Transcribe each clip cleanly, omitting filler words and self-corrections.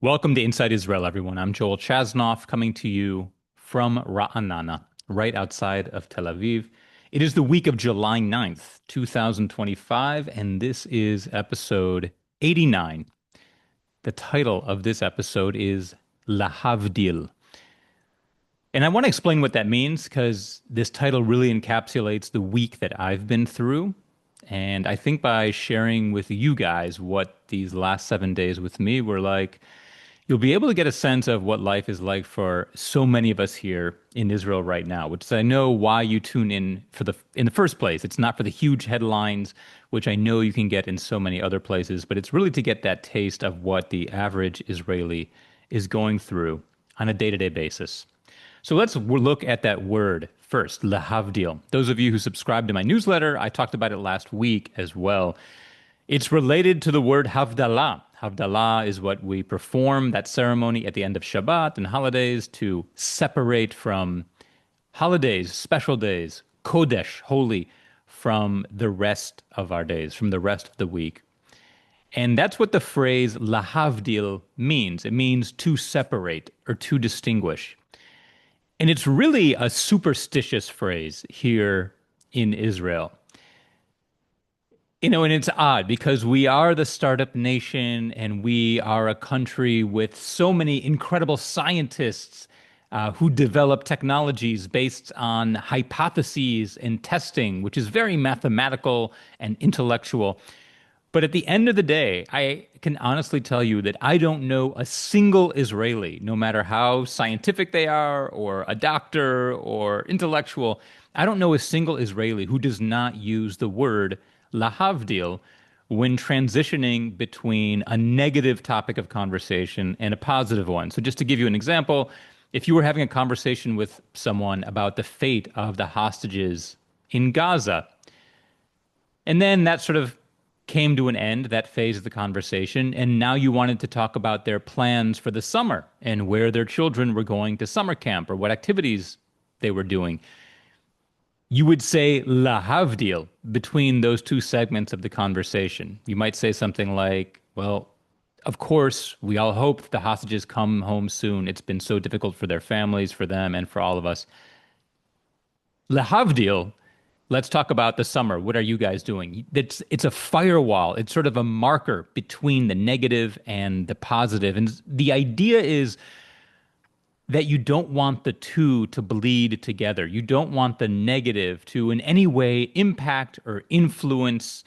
Welcome to Inside Israel, everyone. I'm Joel Chasnoff coming to you from Ra'anana, right outside of Tel Aviv. It is the week of July 9th, 2025, and this is episode 89. The title of this episode is Lahavdil. And I want to explain what that means because this title really encapsulates the week that I've been through. And I think by sharing with you guys what these last 7 days with me were like, you'll be able to get a sense of what life is like for so many of us here in Israel right now, which is I know why you tune in in the first place. It's not for the huge headlines, which I know you can get in so many other places, but it's really to get that taste of what the average Israeli is going through on a day-to-day basis. So let's look at that word first, lahavdil. Those of you who subscribe to my newsletter, I talked about it last week as well. It's related to the word Havdalah. Havdalah is what we perform, that ceremony at the end of Shabbat and holidays to separate from holidays, special days, Kodesh, holy, from the rest of our days, from the rest of the week. And that's what the phrase lahavdil means. It means to separate or to distinguish. And it's really a superstitious phrase here in Israel. And it's odd because we are the startup nation and we are a country with so many incredible scientists who develop technologies based on hypotheses and testing, which is very mathematical and intellectual. But at the end of the day, I can honestly tell you that I don't know a single Israeli, no matter how scientific they are, or a doctor, or intellectual, I don't know a single Israeli who does not use the word lahavdil when transitioning between a negative topic of conversation and a positive one. So just to give you an example, if you were having a conversation with someone about the fate of the hostages in Gaza, and then that sort of came to an end, that phase of the conversation, and now you wanted to talk about their plans for the summer and where their children were going to summer camp or what activities they were doing. You would say lahavdil between those two segments of the conversation. You might say something like, well, of course, we all hope that the hostages come home soon. It's been so difficult for their families, for them, and for all of us. Lahavdil, let's talk about the summer. What are you guys doing? It's a firewall. It's sort of a marker between the negative and the positive. And the idea is that you don't want the two to bleed together. You don't want the negative to in any way impact or influence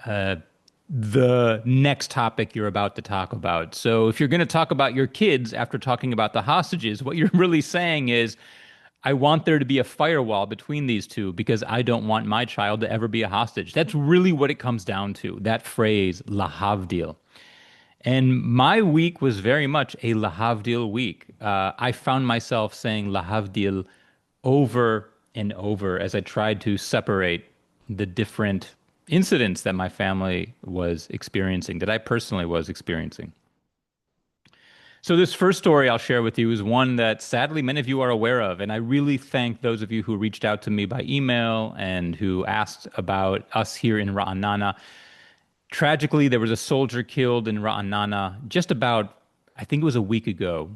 the next topic you're about to talk about. So if you're going to talk about your kids after talking about the hostages, what you're really saying is, I want there to be a firewall between these two because I don't want my child to ever be a hostage. That's really what it comes down to, that phrase, lahavdil. And my week was very much a lahavdil week. I found myself saying lahavdil over and over as I tried to separate the different incidents that my family was experiencing, that I personally was experiencing. So this first story I'll share with you is one that sadly many of you are aware of, and I really thank those of you who reached out to me by email and who asked about us here in Ra'anana. Tragically, there was a soldier killed in Ra'anana just about, I think it was a week ago.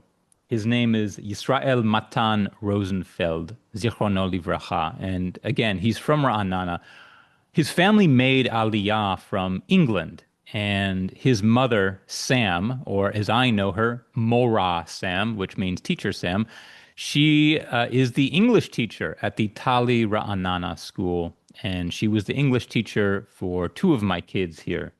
His name is Yisrael Matan Rosenfeld, Zichrono Livracha. And again, he's from Ra'anana. His family made Aliyah from England, and his mother, Sam, or as I know her, Mora Sam, which means teacher Sam, she is the English teacher at the Tali Ra'anana school, and she was the English teacher for two of my kids here.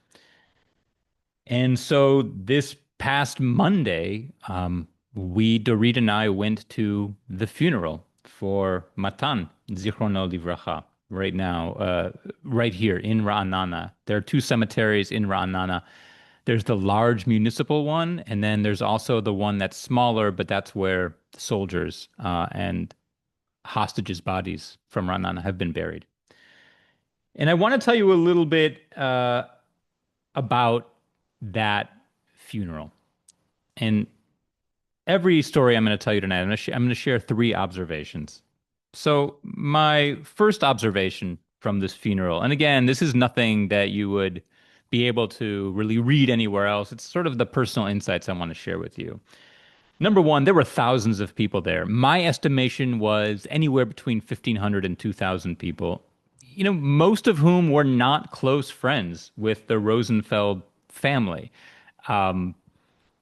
And so this past Monday, Dorit and I went to the funeral for Matan, Zichrono Livracha, right now, right here in Ra'anana. There are two cemeteries in Ra'anana. There's the large municipal one, and then there's also the one that's smaller, but that's where soldiers and hostages' bodies from Ra'anana have been buried. And I want to tell you a little bit about that funeral. And every story I'm going to tell you tonight, I'm going to share three observations. So my first observation from this funeral, and again, this is nothing that you would be able to really read anywhere else. It's sort of the personal insights I want to share with you. Number one, there were thousands of people there. My estimation was anywhere between 1,500 and 2,000 people, most of whom were not close friends with the Rosenfeld family. Um,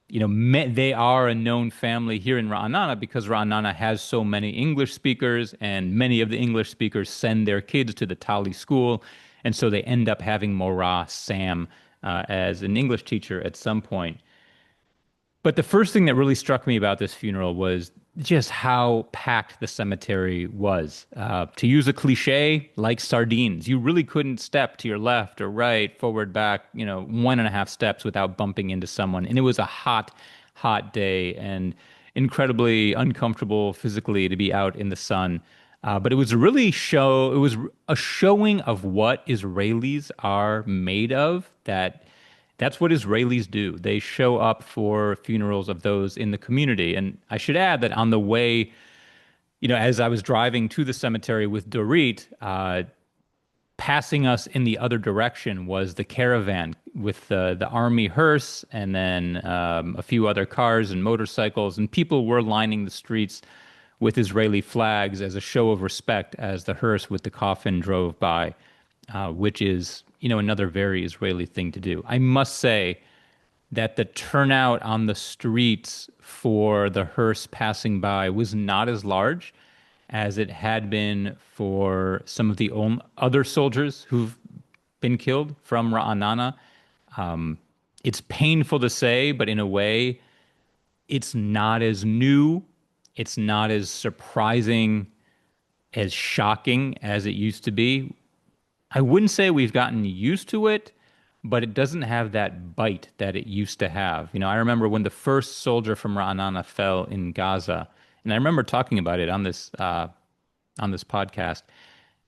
they are a known family here in Ra'anana because Ra'anana has so many English speakers, and many of the English speakers send their kids to the Tali school. And so they end up having Morah Sam as an English teacher at some point. But the first thing that really struck me about this funeral was just how packed the cemetery was. To use a cliche, like sardines, you really couldn't step to your left or right, forward, back, 1.5 steps without bumping into someone. And it was a hot, hot day and incredibly uncomfortable physically to be out in the sun. But it was a showing of what Israelis are made of, that's what Israelis do. They show up for funerals of those in the community. And I should add that on the way, as I was driving to the cemetery with Dorit, passing us in the other direction was the caravan with the army hearse and then a few other cars and motorcycles. And people were lining the streets with Israeli flags as a show of respect as the hearse with the coffin drove by, which is another very Israeli thing to do. I must say that the turnout on the streets for the hearse passing by was not as large as it had been for some of the other soldiers who've been killed from Ra'anana. It's painful to say, but in a way, it's not as new, it's not as surprising, as shocking as it used to be. I wouldn't say we've gotten used to it, but it doesn't have that bite that it used to have. I remember when the first soldier from Ra'anana fell in Gaza, and I remember talking about it on this podcast.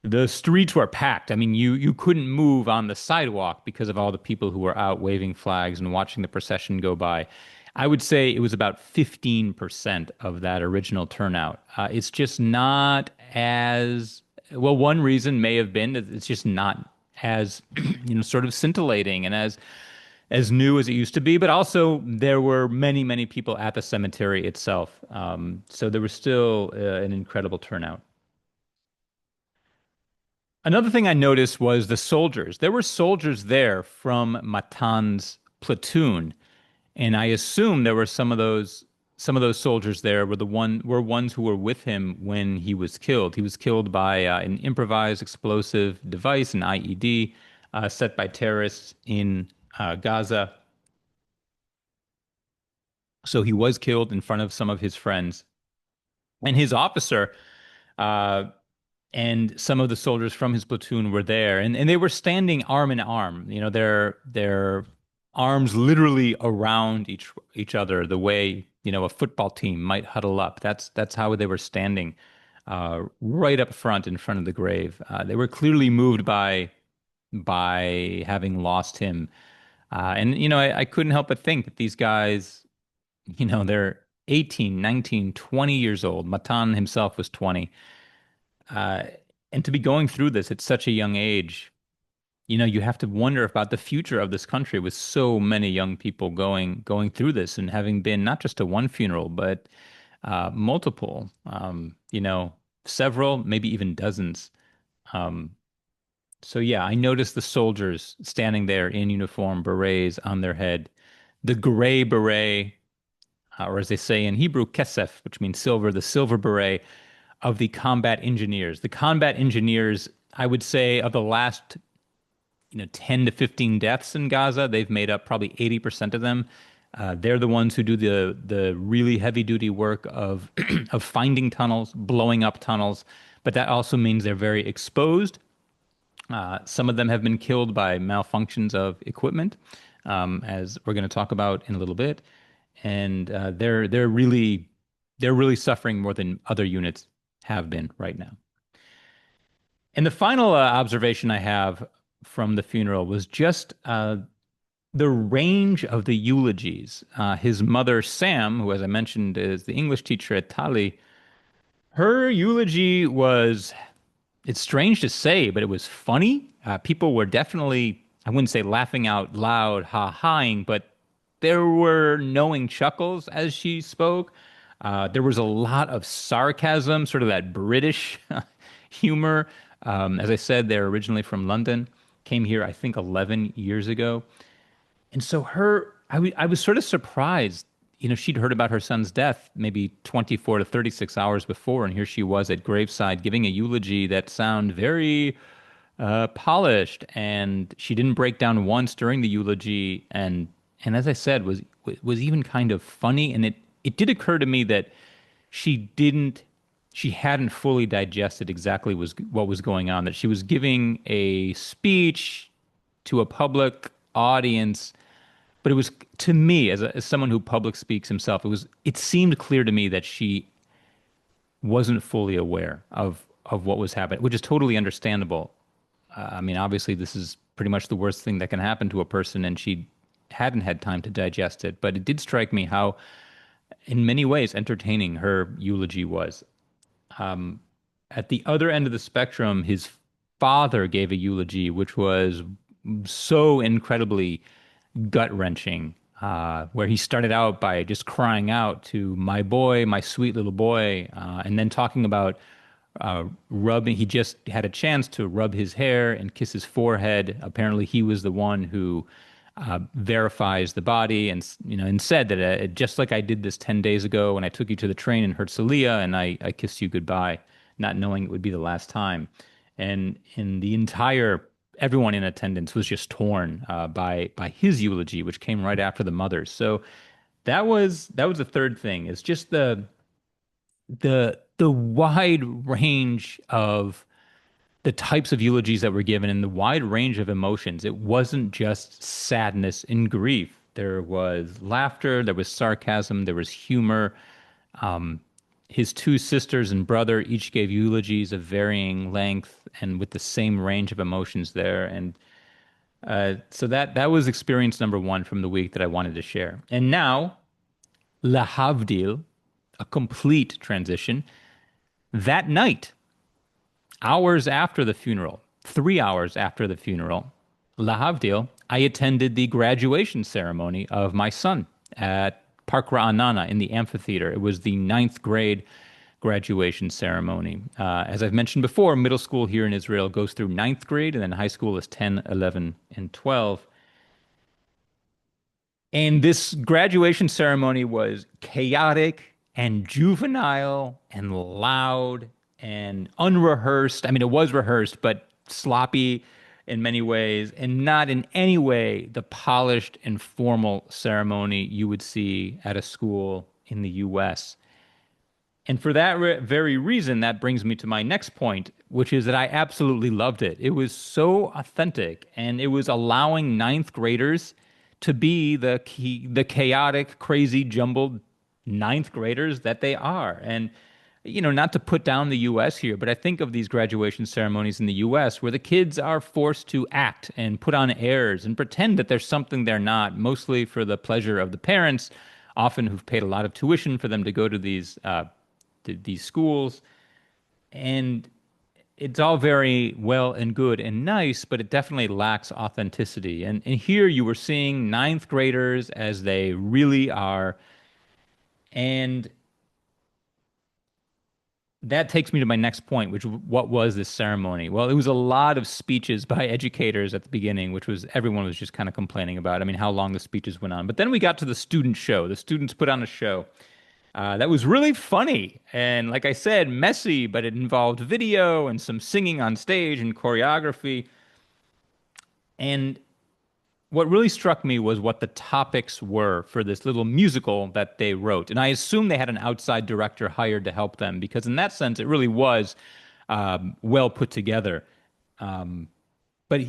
The streets were packed. I mean, you couldn't move on the sidewalk because of all the people who were out waving flags and watching the procession go by. I would say it was about 15% of that original turnout. It's just not as well. One reason may have been that it's just not as sort of scintillating and as new as it used to be. But also there were many, many people at the cemetery itself, so there was still an incredible turnout. Another thing I noticed was the soldiers. There were soldiers there from Matan's platoon, and I assume there were some of those soldiers there were ones who were with him when he was killed. He was killed by an improvised explosive device, an IED, set by terrorists in Gaza. So he was killed in front of some of his friends, and his officer. Uh, and some of the soldiers from his platoon were there, and they were standing arm in arm, their arms literally around each other, the way a football team might huddle up. That's how they were standing, right up front in front of the grave. They were clearly moved by having lost him, and I couldn't help but think that these guys, they're 18, 19, 20 years old. Matan himself was 20. Uh, and to be going through this at such a young age, you have to wonder about the future of this country with so many young people going through this and having been not just to one funeral, but multiple, several, maybe even dozens. Um, so yeah, I noticed the soldiers standing there in uniform, berets on their head, the gray beret, or as they say in Hebrew, kesef, which means silver, the silver beret of the combat engineers. The combat engineers, I would say, of the last 10 to 15 deaths in Gaza, they've made up probably 80% of them. They're the ones who do the really heavy duty work of of finding tunnels, blowing up tunnels, but that also means they're very exposed. Some of them have been killed by malfunctions of equipment, as we're going to talk about in a little bit, and they're really suffering more than other units have been right now. And the final observation I have from the funeral was just the range of the eulogies. His mother, Sam, who, as I mentioned, is the English teacher at Tali, her eulogy was, it's strange to say, but it was funny. People were definitely I wouldn't say laughing out loud, ha-haing, but there were knowing chuckles as she spoke. There was a lot of sarcasm, sort of that British humor. As I said, they're originally from London, came here, I think, 11 years ago. And so I was sort of surprised. She'd heard about her son's death maybe 24 to 36 hours before, and here she was at graveside giving a eulogy that sounded very polished, and she didn't break down once during the eulogy, and as I said, was even kind of funny. And it did occur to me that she didn't she hadn't fully digested exactly what was going on, that she was giving a speech to a public audience, but it was, to me, as someone who public speaks himself, it seemed clear to me that she wasn't fully aware of what was happening, which is totally understandable. I mean, obviously, this is pretty much the worst thing that can happen to a person, and she hadn't had time to digest it. But it did strike me how, in many ways, entertaining her eulogy was. At the other end of the spectrum, his father gave a eulogy, which was so incredibly gut-wrenching, where he started out by just crying out to my boy, my sweet little boy, and then talking about rubbing. He just had a chance to rub his hair and kiss his forehead. Apparently, he was the one who verifies the body, and said that just like I did this 10 days ago when I took you to the train in Herzliya and I kissed you goodbye, not knowing it would be the last time. And in the entire everyone in attendance was just torn by his eulogy, which came right after the mother's. So that was the third thing. Is just the wide range of the types of eulogies that were given and the wide range of emotions. It wasn't just sadness and grief. There was laughter, there was sarcasm, there was humor. Um, his two sisters and brother each gave eulogies of varying length and with the same range of emotions there. And so that was experience number one from the week that I wanted to share. And now, lahavdil, a complete transition. That night, hours after the funeral, 3 hours after the funeral, lahavdil, I attended the graduation ceremony of my son at Park Ra'anana in the amphitheater. It was the ninth grade graduation ceremony. As I've mentioned before, middle school here in Israel goes through ninth grade, and then high school is 10, 11, and 12. And this graduation ceremony was chaotic and juvenile and loud and unrehearsed. I mean, it was rehearsed, but sloppy in many ways, and not in any way the polished and formal ceremony you would see at a school in the US. And for that very reason, that brings me to my next point, which is that I absolutely loved it. It was so authentic, and it was allowing ninth graders to be the chaotic, crazy, jumbled ninth graders that they are. And, not to put down the U.S. here, but I think of these graduation ceremonies in the U.S. where the kids are forced to act and put on airs and pretend that there's something they're not, mostly for the pleasure of the parents, often who've paid a lot of tuition for them to go to these schools. And it's all very well and good and nice, but it definitely lacks authenticity. And here you were seeing ninth graders as they really are. And that takes me to my next point, which what was this ceremony? Well, it was a lot of speeches by educators at the beginning, which was everyone was just kind of complaining about. I mean, how long the speeches went on. But then we got to the student show. The students put on a show. That was really funny and, like I said, messy, but it involved video and some singing on stage and choreography. And what really struck me was what the topics were for this little musical that they wrote. And I assume they had an outside director hired to help them, because in that sense, it really was well put together. But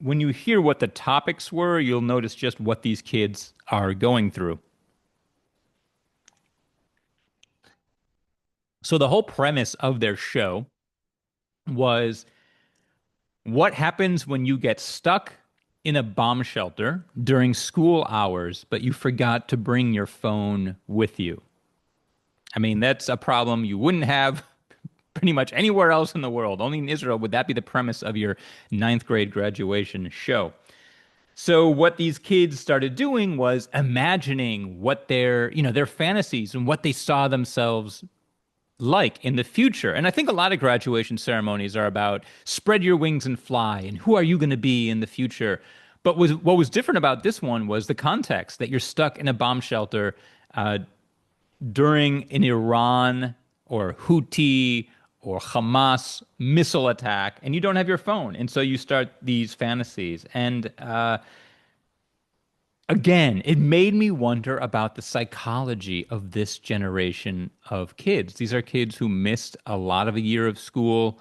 when you hear what the topics were, you'll notice just what these kids are going through. So the whole premise of their show was what happens when you get stuck in a bomb shelter during school hours, but you forgot to bring your phone with you. I mean, that's a problem you wouldn't have pretty much anywhere else in the world. Only in Israel would that be the premise of your ninth grade graduation show. So what these kids started doing was imagining what their fantasies and what they saw themselves like in the future. And I think a lot of graduation ceremonies are about spread your wings and fly and who are you going to be in the future. But what was different about this one was the context that you're stuck in a bomb shelter uh, during an Iran or Houthi or Hamas missile attack, and you don't have your phone. And so you start these fantasies. And again, it made me wonder about the psychology of this generation of kids. These are kids who missed a lot of a year of school.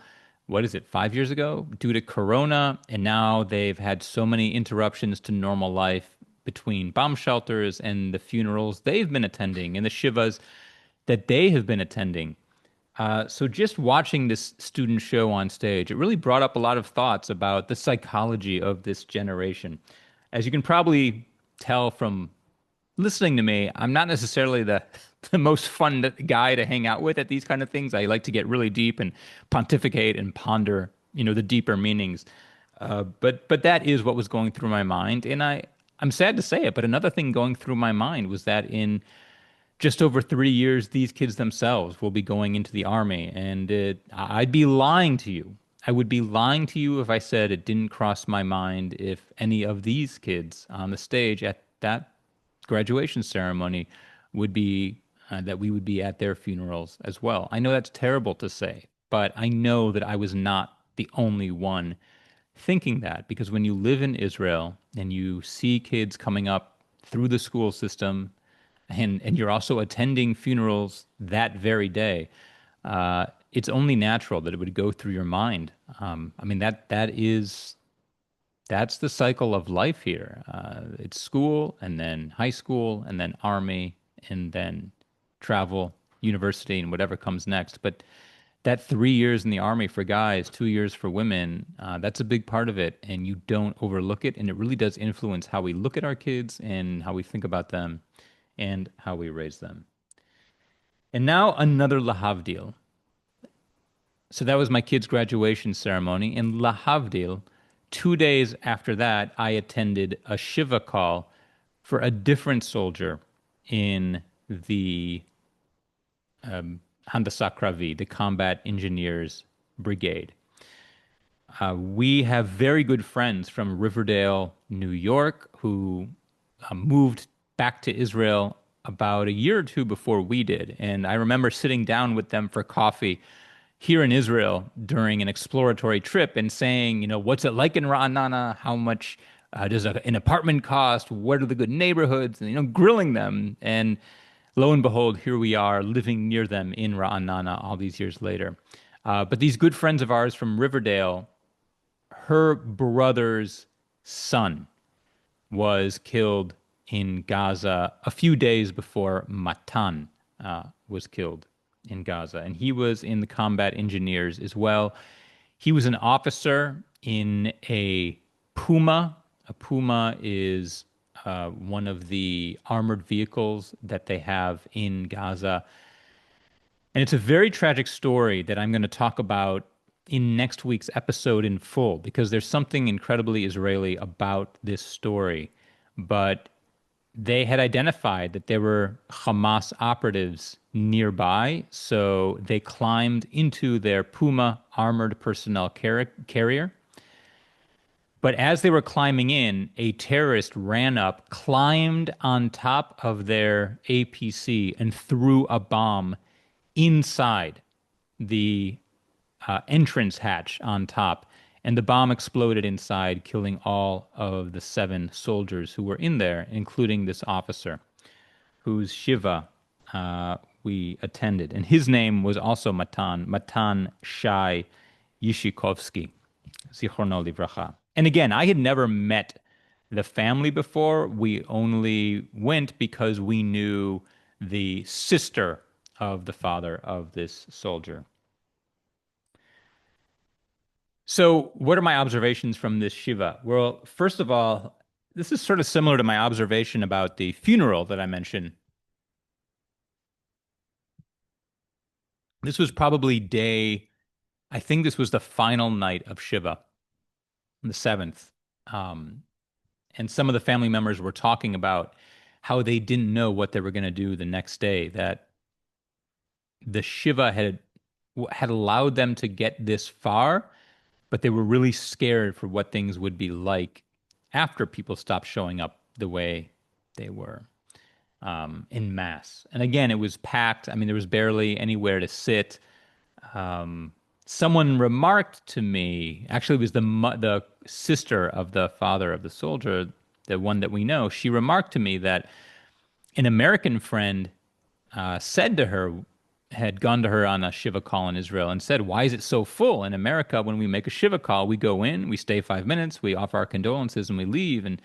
What is it, 5 years ago, due to Corona? And now they've had so many interruptions to normal life between bomb shelters and the funerals they've been attending and the shivas that they have been attending. So just watching this student show on stage, it really brought up a lot of thoughts about the psychology of this generation. As you can probably tell from listening to me, I'm not necessarily the most fun guy to hang out with at these kind of things. I like to get really deep and pontificate and ponder, the deeper meanings. But that is what was going through my mind, and I'm sad to say it, but another thing going through my mind was that in just over 3 years, these kids themselves will be going into the army. And I'd be lying to you. I would be lying to you if I said it didn't cross my mind if any of these kids on the stage at that graduation ceremony would be, that we would be at their funerals as well. I know that's terrible to say, but I know that I was not the only one thinking that because when you live in Israel and you see kids coming up through the school system and you're also attending funerals that very day, it's only natural that it would go through your mind. I mean that's the cycle of life here. It's school and then high school and then army and then travel, university, and whatever comes next. But that 3 years in the army for guys, 2 years for women, that's a big part of it, and you don't overlook it. And it really does influence how we look at our kids and how we think about them and how we raise them. And now another lahavdil. So that was my kid's graduation ceremony. And lahavdil, 2 days after that, I attended a shiva call for a different soldier in the Handasa Kravi, the Combat Engineers Brigade. We have very good friends from Riverdale, New York, who moved back to Israel about a year or two before we did. And I remember sitting down with them for coffee here in Israel during an exploratory trip and saying, what's it like in Ra'anana? How much does an apartment cost? What are the good neighborhoods? And, grilling them. And lo and behold, here we are living near them in Ra'anana all these years later. But these good friends of ours from Riverdale, her brother's son was killed in Gaza a few days before Matan was killed in Gaza. And he was in the combat engineers as well. He was an officer in a Puma. A Puma is one of the armored vehicles that they have in Gaza. And it's a very tragic story that I'm going to talk about in next week's episode in full because there's something incredibly Israeli about this story. But they had identified that there were Hamas operatives nearby, so they climbed into their Puma armored personnel carrier. But as they were climbing in, a terrorist ran up, climbed on top of their APC, and threw a bomb inside the entrance hatch on top. And the bomb exploded inside, killing all of the 7 soldiers who were in there, including this officer, whose shiva we attended. And his name was also Matan Shai Yishikovsky, Zichrono Livracha. And again, I had never met the family before. We only went because we knew the sister of the father of this soldier. So, what are my observations from this Shiva? Well, first of all, this is sort of similar to my observation about the funeral that I mentioned. This was probably I think this was the final night of Shiva, the seventh. Um, And some of the family members were talking about how they didn't know what they were going to do the next day, that the Shiva had allowed them to get this far, but they were really scared for what things would be like after people stopped showing up the way they were in mass. And again, it was packed. I mean, there was barely anywhere to sit. Um, Someone remarked to me, actually, it was the sister of the father of the soldier, the one that we know. She remarked to me that an American friend said to her, had gone to her on a Shiva call in Israel and said, "Why is it so full in America? When we make a Shiva call, we go in, we stay 5 minutes, we offer our condolences, and we leave." And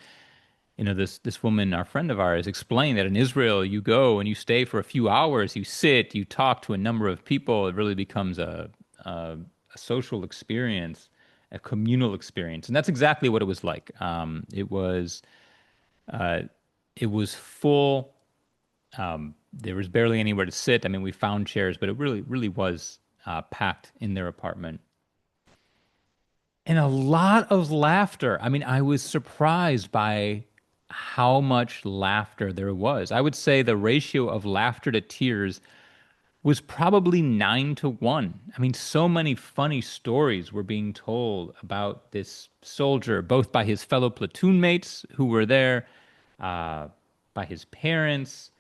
this woman, our friend of ours, explained that in Israel, you go and you stay for a few hours, you sit, you talk to a number of people. It really becomes a social experience, a communal experience, and that's exactly what it was like. Uh, it was full. There was barely anywhere to sit. I mean, we found chairs, but it really, really was packed in their apartment. And a lot of laughter. I mean, I was surprised by how much laughter there was. I would say the ratio of laughter to tears was probably 9 to 1. I mean, so many funny stories were being told about this soldier, both by his fellow platoon mates who were there, uh, by his parents.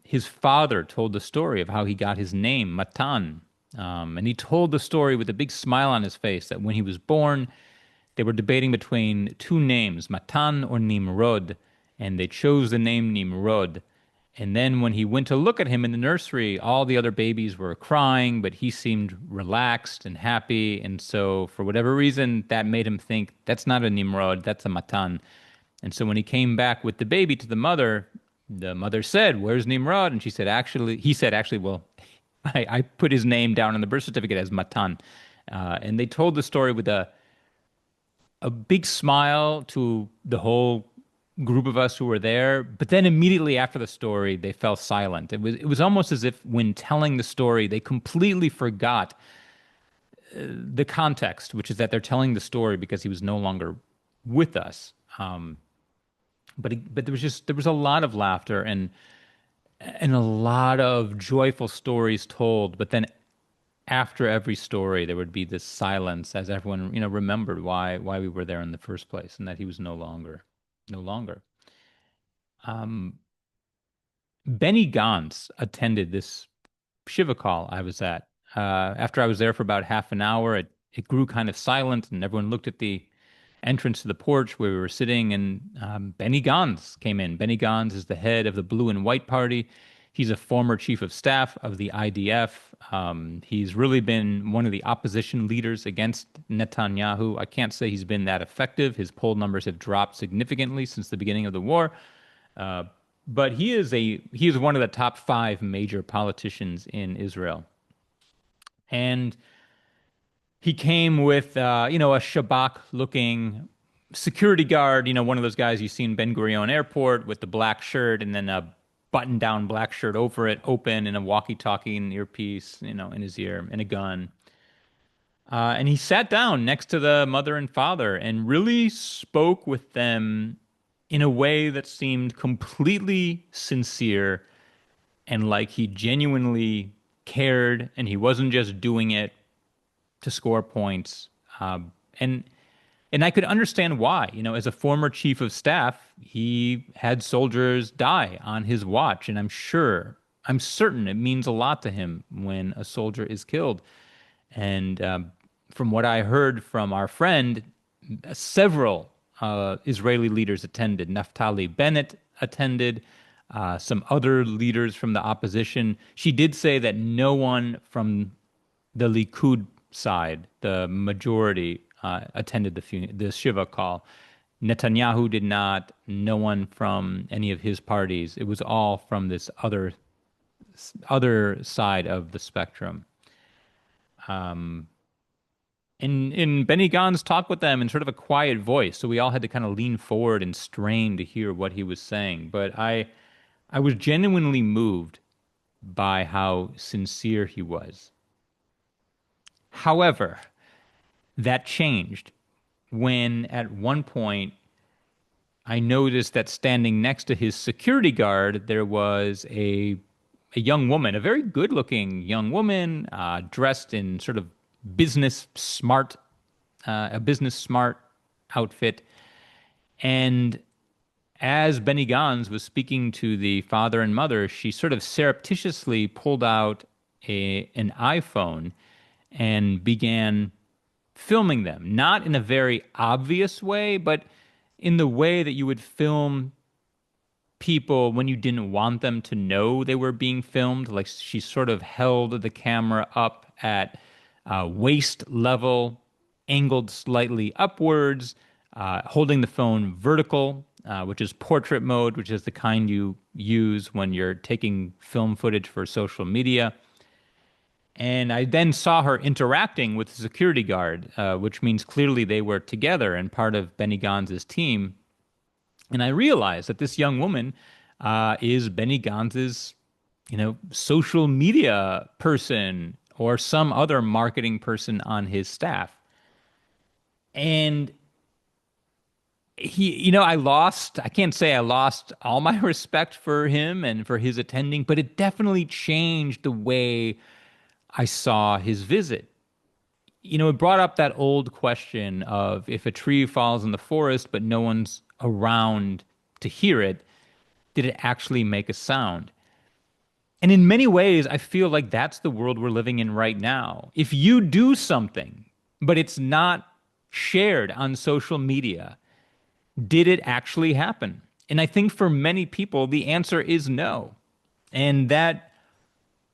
His father told the story of how he got his name, Matan. And he told the story with a big smile on his face that when he was born, they were debating between two names, Matan or Nimrod, and they chose the name Nimrod. And then when he went to look at him in the nursery, all the other babies were crying, but he seemed relaxed and happy. And so, for whatever reason, that made him think that's not a Nimrod, that's a Matan. And so, when he came back with the baby to the mother said, "Where's Nimrod?" And he said, actually, well, I put his name down on the birth certificate as Matan. And they told the story with a big smile to the whole group of us who were there. But then immediately after the story, they fell silent. It was almost as if when telling the story, they completely forgot the context, which is that they're telling the story because he was no longer with us. But there was a lot of laughter and a lot of joyful stories told. But then after every story, there would be this silence as everyone, remembered why we were there in the first place and that he was no longer. Um, Benny Gantz attended this Shiva call I was at. After I was there for about half an hour, it grew kind of silent, and everyone looked at the entrance to the porch where we were sitting, and Benny Gantz came in. Benny Gantz is the head of the Blue and White Party. He's a former chief of staff of the IDF. He's really been one of the opposition leaders against Netanyahu. I can't say he's been that effective. His poll numbers have dropped significantly since the beginning of the war. Uh, but he is one of the top 5 major politicians in Israel. And he came with, a Shabak-looking security guard, one of those guys you see in Ben Gurion Airport with the black shirt and then a button-down black shirt over it, open, and a walkie-talkie and earpiece, in his ear, and a gun. And he sat down next to the mother and father and really spoke with them in a way that seemed completely sincere and like he genuinely cared and he wasn't just doing it to score points. And I could understand why. As a former chief of staff, he had soldiers die on his watch, and I'm certain it means a lot to him when a soldier is killed. And from what I heard from our friend, several Israeli leaders attended. Naftali Bennett attended. Some other leaders from the opposition. She did say that no one from the Likud side, the majority, attended the Shiva call. Netanyahu did not. No one from any of his parties. It was all from this other side of the spectrum. In Benny Gantz talked with them in sort of a quiet voice, so we all had to kind of lean forward and strain to hear what he was saying. But I was genuinely moved by how sincere he was. However, that changed when at one point I noticed that standing next to his security guard, there was a young woman, a very good-looking young woman, dressed in sort of business smart, a business smart outfit. And as Benny Gantz was speaking to the father and mother, she sort of surreptitiously pulled out an iPhone and began filming them, not in a very obvious way, but in the way that you would film people when you didn't want them to know they were being filmed. Like she sort of held the camera up at waist level, angled slightly upwards, holding the phone vertical, which is portrait mode, which is the kind you use when you're taking film footage for social media. And I then saw her interacting with the security guard, which means clearly they were together and part of Benny Gantz's team. And I realized that this young woman is Benny Gantz's, social media person or some other marketing person on his staff. And I can't say I lost all my respect for him and for his attending, but it definitely changed the way I saw his visit. It brought up that old question of if a tree falls in the forest, but no one's around to hear it, did it actually make a sound? And in many ways, I feel like that's the world we're living in right now. If you do something, but it's not shared on social media, did it actually happen? And I think for many people, the answer is no. And that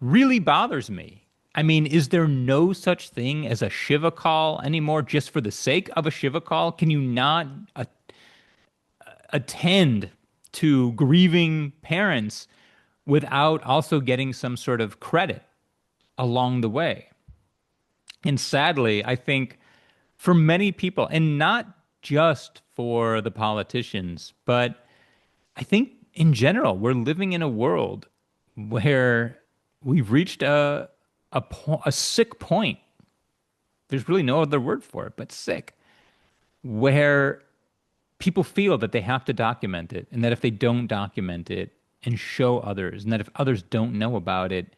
really bothers me. I mean, is there no such thing as a Shiva call anymore just for the sake of a Shiva call? Can you not attend to grieving parents without also getting some sort of credit along the way? And sadly, I think for many people, and not just for the politicians, but I think in general, we're living in a world where we've reached a sick point. There's really no other word for it but sick, where people feel that they have to document it, and that if they don't document it and show others, and that if others don't know about it,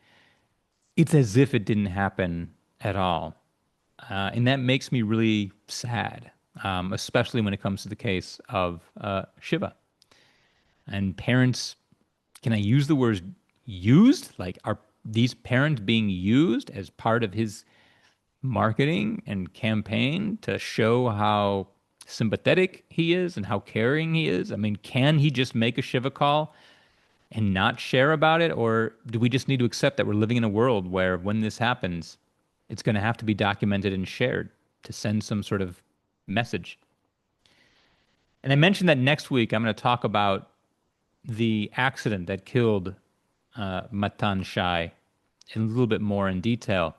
it's as if it didn't happen at all. And that makes me really sad, especially when it comes to the case of Shiva. And parents, can I use the words used? Like, are these parents being used as part of his marketing and campaign to show how sympathetic he is and how caring he is? I mean, can he just make a Shiva call and not share about it? Or do we just need to accept that we're living in a world where when this happens, it's going to have to be documented and shared to send some sort of message? And I mentioned that next week I'm going to talk about the accident that killed Matan Shai in a little bit more in detail.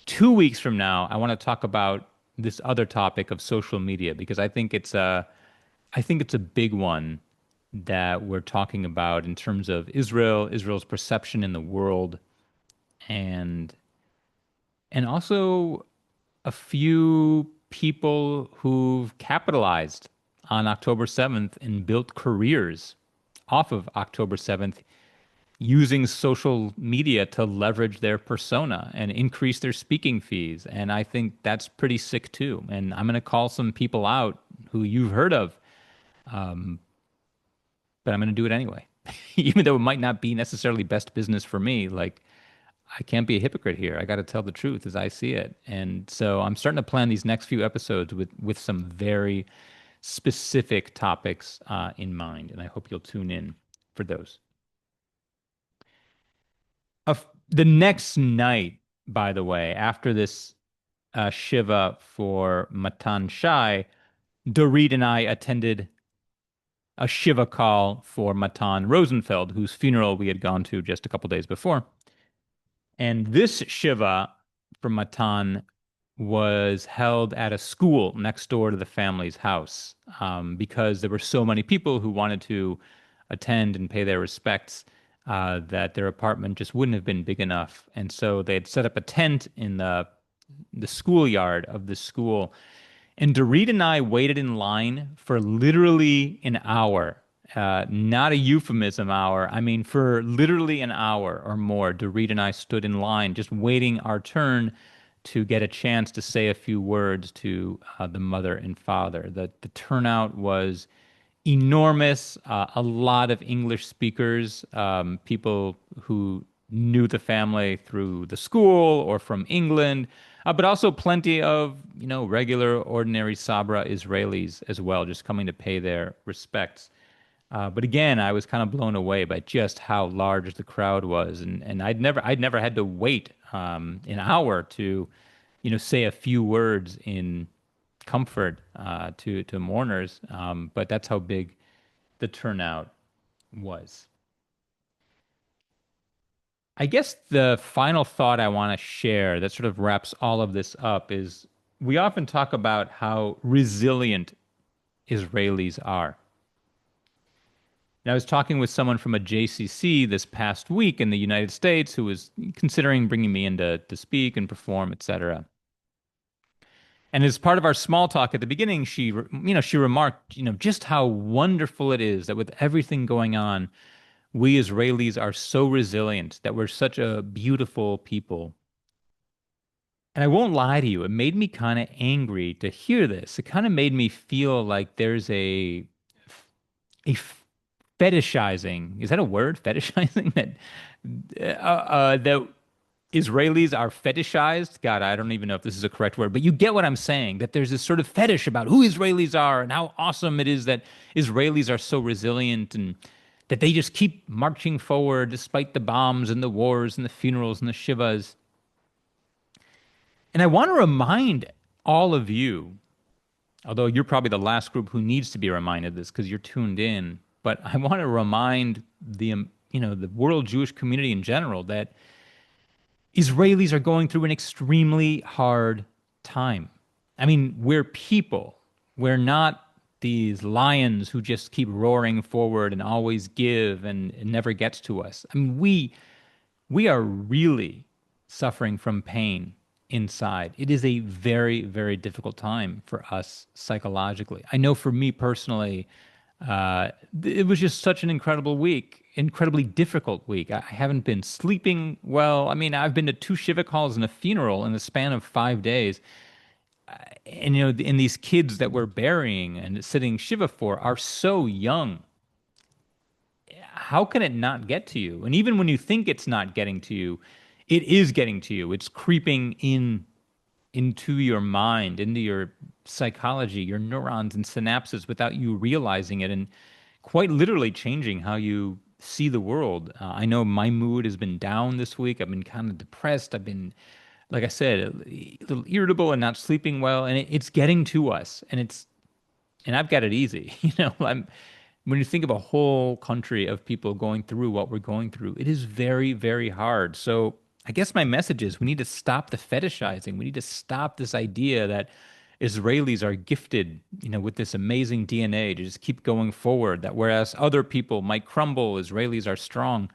2 weeks from now, I want to talk about this other topic of social media because I think it's a big one that we're talking about in terms of Israel's perception in the world, and also a few people who've capitalized on October 7th and built careers off of October 7th using social media to leverage their persona and increase their speaking fees. And I think that's pretty sick too. And I'm going to call some people out who you've heard of, but I'm going to do it anyway, even though it might not be necessarily best business for me. Like, I can't be a hypocrite here. I got to tell the truth as I see it. And so I'm starting to plan these next few episodes with some very specific topics in mind. And I hope you'll tune in for those. The next night, by the way, after this Shiva for Matan Shai, Dorit and I attended a Shiva call for Matan Rosenfeld, whose funeral we had gone to just a couple days before. And this Shiva for Matan was held at a school next door to the family's house, because there were so many people who wanted to attend and pay their respects, that their apartment just wouldn't have been big enough. And so they had set up a tent in the schoolyard of the school. And Dorit and I waited in line for literally an hour. Not a euphemism hour. I mean, for literally an hour or more, Dorit and I stood in line just waiting our turn to get a chance to say a few words to the mother and father. The turnout was enormous. A lot of English speakers, people who knew the family through the school or from England, but also plenty of, regular, ordinary Sabra Israelis as well, just coming to pay their respects. But again, I was kind of blown away by just how large the crowd was, and I'd never had to wait an hour to, say a few words in comfort to mourners. But that's how big the turnout was. I guess the final thought I want to share that sort of wraps all of this up is we often talk about how resilient Israelis are. And I was talking with someone from a JCC this past week in the United States who was considering bringing me in to speak and perform, etc. And as part of our small talk at the beginning, she remarked, just how wonderful it is that with everything going on, we Israelis are so resilient, that we're such a beautiful people. And I won't lie to you, it made me kind of angry to hear this. It kind of made me feel like there's a fetishizing. Is that a word? Fetishizing that Israelis are fetishized. God, I don't even know if this is a correct word, but you get what I'm saying, that there's this sort of fetish about who Israelis are and how awesome it is that Israelis are so resilient and that they just keep marching forward despite the bombs and the wars and the funerals and the shivas. And I want to remind all of you, although you're probably the last group who needs to be reminded of this because you're tuned in, but I want to remind the world Jewish community in general that Israelis are going through an extremely hard time. I mean, we're people. We're not these lions who just keep roaring forward and always give and it never gets to us. I mean, we are really suffering from pain inside. It is a very, very difficult time for us psychologically. I know for me personally, it was just such an incredible week, incredibly difficult week. I haven't been sleeping well. I mean, I've been to two shiva calls and a funeral in the span of 5 days. And, and these kids that we're burying and sitting shiva for are so young. How can it not get to you? And even when you think it's not getting to you, it is getting to you. It's creeping into your mind, into your psychology, your neurons and synapses without you realizing it, and quite literally changing how you see the world. I know my mood has been down this week. I've been kind of depressed. I've been, like I said, a little irritable and not sleeping well, and it's getting to us, and I've got it easy. When you think of a whole country of people going through what we're going through, it is very, very hard. So I guess my message is we need to stop the fetishizing. We need to stop this idea that Israelis are gifted, with this amazing DNA to just keep going forward, that whereas other people might crumble, Israelis are strong.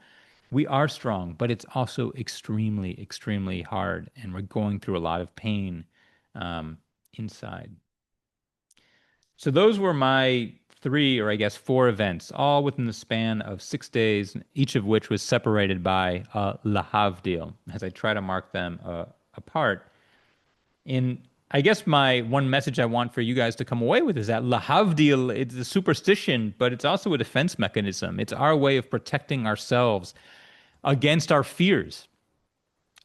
We are strong, but it's also extremely, extremely hard. And we're going through a lot of pain inside. So those were my three, or I guess four events, all within the span of 6 days, each of which was separated by lahavdil, as I try to mark them apart. And I guess my one message I want for you guys to come away with is that lahavdil, it's a superstition, but it's also a defense mechanism. It's our way of protecting ourselves against our fears.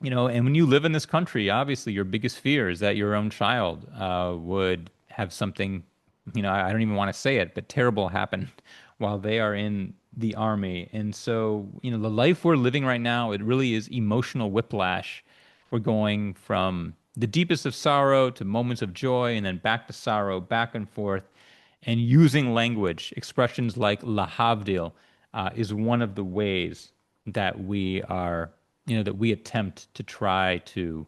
And when you live in this country, obviously your biggest fear is that your own child would have something, I don't even want to say it, but terrible happen while they are in the army. And so, the life we're living right now, it really is emotional whiplash. We're going from the deepest of sorrow to moments of joy and then back to sorrow, back and forth. And using language, expressions like lahavdil, is one of the ways that we are, that we attempt to try to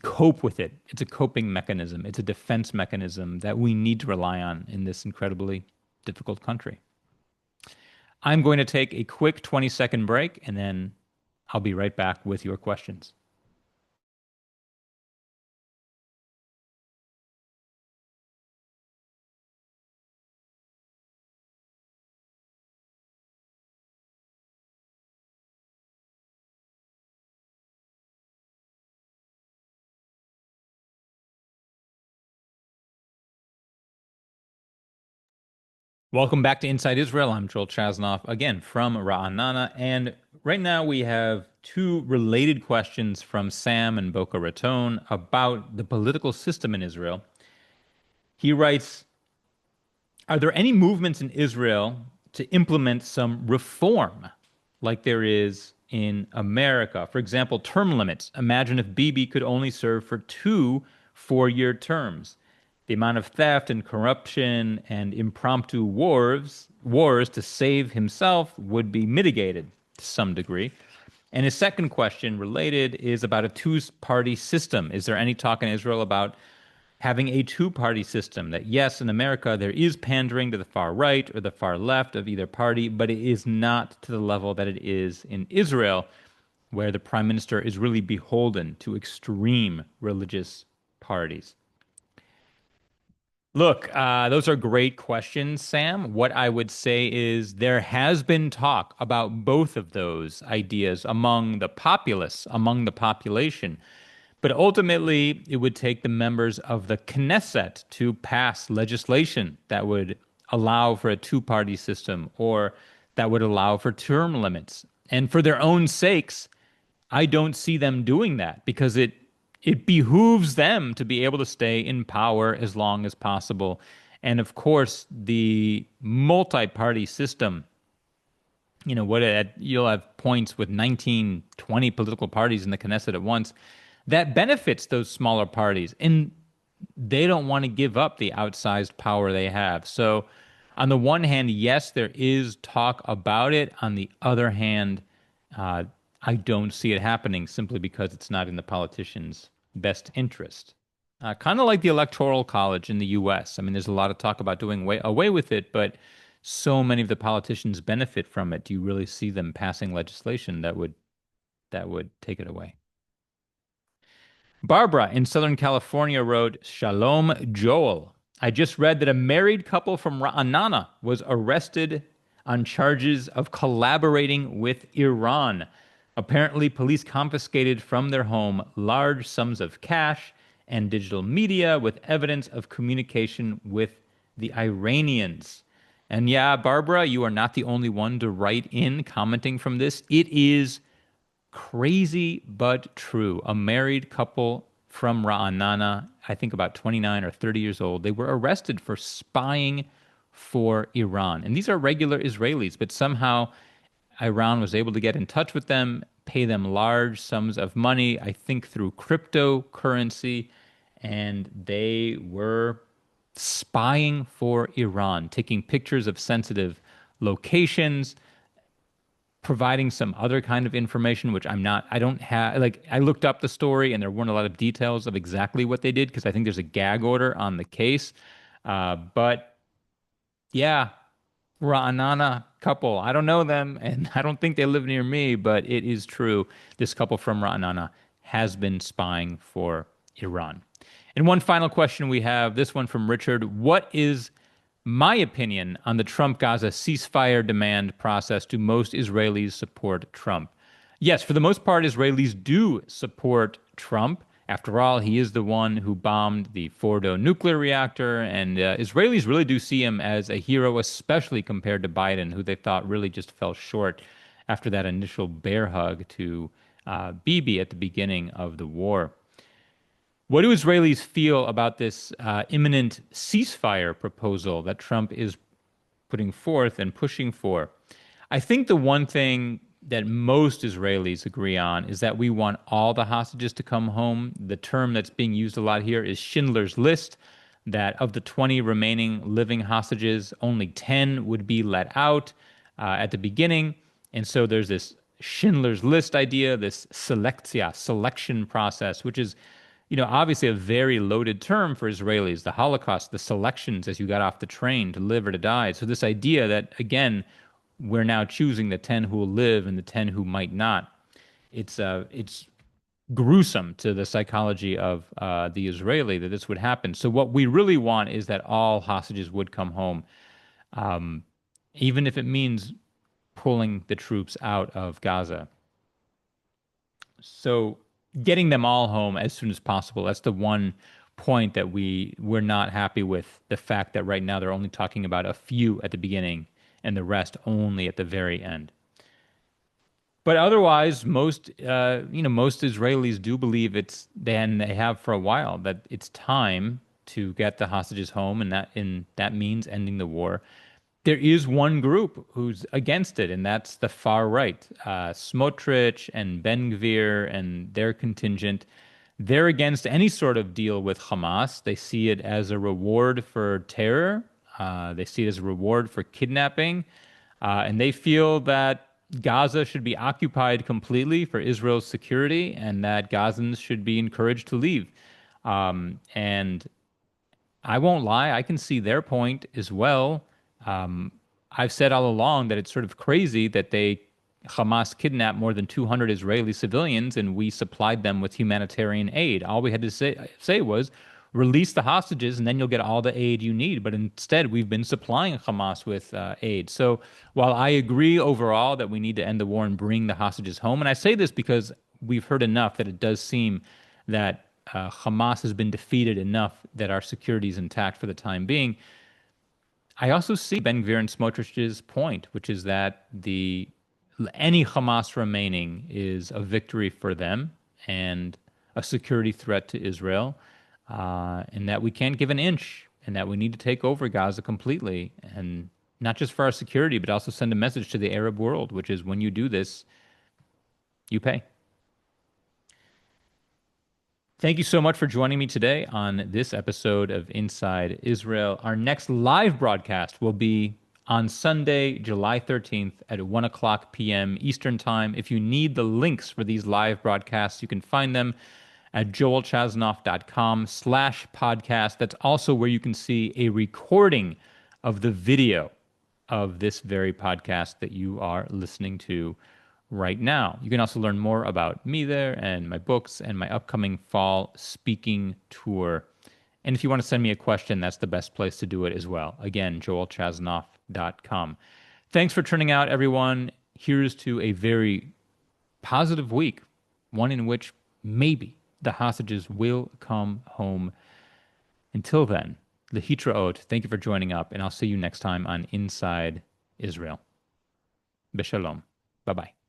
cope with it. It's a coping mechanism. It's a defense mechanism that we need to rely on in this incredibly difficult country. I'm going to take a quick 20-second break, and then I'll be right back with your questions. Welcome back to Inside Israel. I'm Joel Chasnoff, again from Ra'anana. And right now we have two related questions from Sam and Boca Raton about the political system in Israel. He writes, are there any movements in Israel to implement some reform like there is in America? For example, term limits. Imagine if Bibi could only serve for two 4-year terms. The amount of theft and corruption and impromptu wars to save himself would be mitigated to some degree. And his second question, related, is about a two-party system. Is there any talk in Israel about having a two-party system? That yes, in America there is pandering to the far right or the far left of either party, but it is not to the level that it is in Israel, where the prime minister is really beholden to extreme religious parties. Look, those are great questions, Sam. What I would say is there has been talk about both of those ideas among the populace, among the population. But ultimately, it would take the members of the Knesset to pass legislation that would allow for a two-party system or that would allow for term limits. And for their own sakes, I don't see them doing that because it behooves them to be able to stay in power as long as possible. And of course, the multi-party system, you'll have points with 19, 20 political parties in the Knesset at once. That benefits those smaller parties, and they don't want to give up the outsized power they have. So, on the one hand, yes, there is talk about it. On the other hand, uh, I don't see it happening simply because it's not in the politicians' best interest. Kind of like the Electoral College in the U.S. I mean, there's a lot of talk about doing away with it, but so many of the politicians benefit from it. Do you really see them passing legislation that would take it away? Barbara in Southern California wrote, Shalom Joel. I just read that a married couple from Ra'anana was arrested on charges of collaborating with Iran. Apparently, police confiscated from their home large sums of cash and digital media with evidence of communication with the Iranians. And yeah, Barbara, you are not the only one to write in commenting from this. It is crazy but true. A married couple from Ra'anana, I think about 29 or 30 years old, they were arrested for spying for Iran. And these are regular Israelis, but somehow Iran was able to get in touch with them, pay them large sums of money, I think through cryptocurrency, and they were spying for Iran, taking pictures of sensitive locations, providing some other kind of information, which I don't have, like, I looked up the story and there weren't a lot of details of exactly what they did because I think there's a gag order on the case. But yeah, Ra'anana couple, I don't know them and I don't think they live near me, but it is true. This couple from Ra'anana has been spying for Iran. And one final question we have, this one from Richard. What is my opinion on the Trump-Gaza ceasefire demand process? Do most Israelis support Trump? Yes, for the most part, Israelis do support Trump. After all, he is the one who bombed the Fordo nuclear reactor, and Israelis really do see him as a hero, especially compared to Biden, who they thought really just fell short after that initial bear hug to Bibi at the beginning of the war. What do Israelis feel about this imminent ceasefire proposal that Trump is putting forth and pushing for? I think the one thing that most Israelis agree on is that we want all the hostages to come home. The term that's being used a lot here is Schindler's List, that of the 20 remaining living hostages, only 10 would be let out at the beginning. And so there's this Schindler's List idea, this selection process, which is obviously a very loaded term for Israelis, the Holocaust, the selections as you got off the train to live or to die. So this idea that, again, we're now choosing the 10 who will live and the 10 who might not. It's gruesome to the psychology of the Israeli that this would happen. So what we really want is that all hostages would come home, even if it means pulling the troops out of Gaza. So getting them all home as soon as possible. That's the one point that we're not happy with the fact that right now they're only talking about a few at the beginning and the rest only at the very end. But otherwise, most Israelis do believe and they have for a while, that it's time to get the hostages home, and that means ending the war. There is one group who's against it, and that's the far right. Smotrich and Ben Gvir and their contingent, they're against any sort of deal with Hamas. They see it as a reward for terror. They see it as a reward for kidnapping. And they feel that Gaza should be occupied completely for Israel's security and that Gazans should be encouraged to leave. And I won't lie, I can see their point as well. I've said all along that it's sort of crazy that Hamas kidnapped more than 200 Israeli civilians and we supplied them with humanitarian aid. All we had to say was release the hostages and then you'll get all the aid you need. But instead, we've been supplying Hamas with aid. So while I agree overall that we need to end the war and bring the hostages home, and I say this because we've heard enough that it does seem that Hamas has been defeated enough that our security is intact for the time being. I also see Ben Gvir and Smotrich's point, which is that any Hamas remaining is a victory for them and a security threat to Israel, and that we can't give an inch, and that we need to take over Gaza completely, and not just for our security, but also send a message to the Arab world, which is when you do this, you pay. Thank you so much for joining me today on this episode of Inside Israel. Our next live broadcast will be on Sunday, July 13th at 1 o'clock p.m. Eastern Time. If you need the links for these live broadcasts, you can find them at joelchasnoff.com/podcast. That's also where you can see a recording of the video of this very podcast that you are listening to right now. You can also learn more about me there and my books and my upcoming fall speaking tour. And if you want to send me a question, that's the best place to do it as well. Again, joelchasnoff.com. Thanks for turning out, everyone. Here's to a very positive week, one in which maybe the hostages will come home. Until then, lehitraot. Thank you for joining up, and I'll see you next time on Inside Israel. Beshalom. Bye-bye.